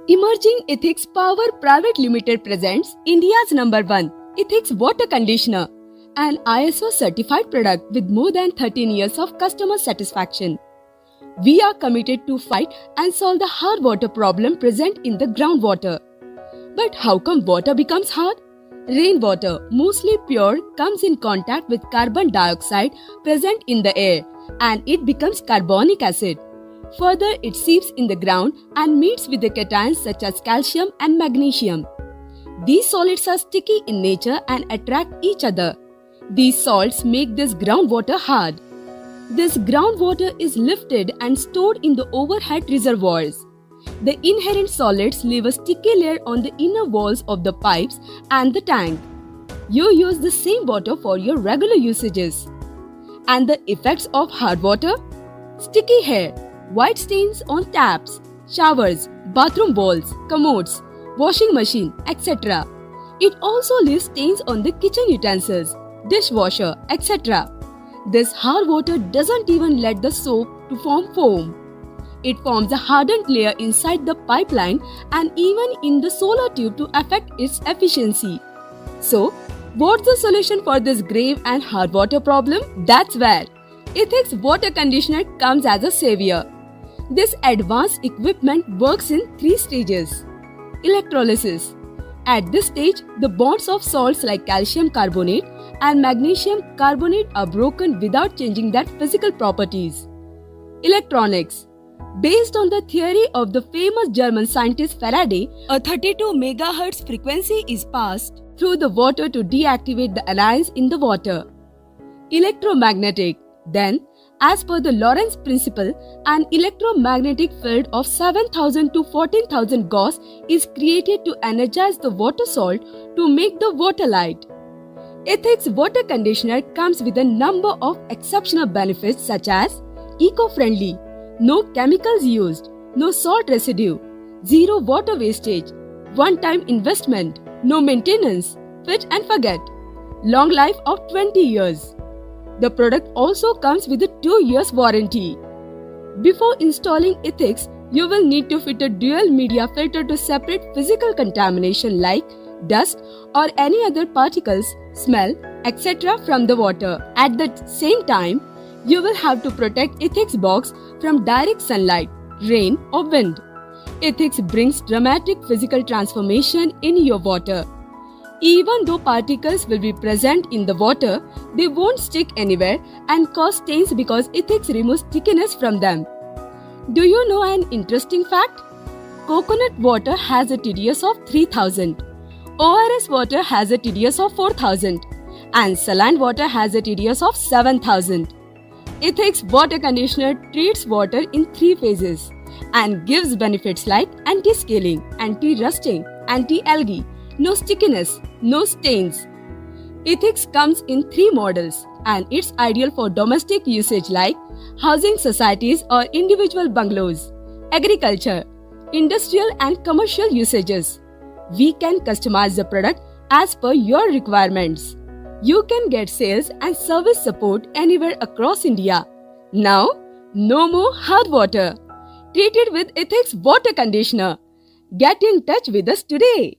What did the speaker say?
Emerging Ethics Power Private Limited presents India's #1 Ethics Water Conditioner, an ISO certified product with more than 13 years of customer satisfaction. We are committed to fight and solve the hard water problem present in the groundwater. But how come water becomes hard? Rainwater, mostly pure, comes in contact with carbon dioxide present in the air and it becomes carbonic acid. Further, it seeps in the ground and meets with the cations such as calcium and magnesium. These solids are sticky in nature and attract each other. These salts make this groundwater hard. This groundwater is lifted and stored in the overhead reservoirs. The inherent solids leave a sticky layer on the inner walls of the pipes and the tank. You use the same water for your regular usages. And the effects of hard water? Sticky hair, white stains on taps, showers, bathroom walls, commodes, washing machine, etc. It also leaves stains on the kitchen utensils, dishwasher, etc. This hard water doesn't even let the soap to form foam. It forms a hardened layer inside the pipeline and even in the solar tube to affect its efficiency. So, what's the solution for this grave and hard water problem? That's where Ethics Water Conditioner comes as a savior. This advanced equipment works in 3 stages. Electrolysis. At this stage, the bonds of salts like calcium carbonate and magnesium carbonate are broken without changing their physical properties. Electronics. Based on the theory of the famous German scientist Faraday, a 32 MHz frequency is passed through the water to deactivate the anions in the water. Electromagnetic. Then, as per the Lorentz principle, an electromagnetic field of 7,000 to 14,000 Gauss is created to energize the water salt to make the water light. Ethics Water Conditioner comes with a number of exceptional benefits such as eco-friendly, no chemicals used, no salt residue, zero water wastage, one-time investment, no maintenance, fit and forget, long life of 20 years. The product also comes with a 2 years warranty. Before installing Ethics, you will need to fit a dual media filter to separate physical contamination like dust or any other particles, smell, etc. from the water. At the same time, you will have to protect Ethics box from direct sunlight, rain or wind. Ethics brings dramatic physical transformation in your water. Even though particles will be present in the water, they won't stick anywhere and cause stains because Ethics removes stickiness from them. Do you know an interesting fact? Coconut water has a TDS of 3000, ORS water has a TDS of 4000 and saline water has a TDS of 7000. Ethics Water Conditioner treats water in 3 phases and gives benefits like anti-scaling, anti-rusting, anti-algae, no stickiness, no stains. Ethics comes in 3 models and it's ideal for domestic usage like housing societies or individual bungalows, agriculture, industrial and commercial usages. We can customize the product as per your requirements. You can get sales and service support anywhere across India. Now, no more hard water. Treat it with Ethics Water Conditioner. Get in touch with us today.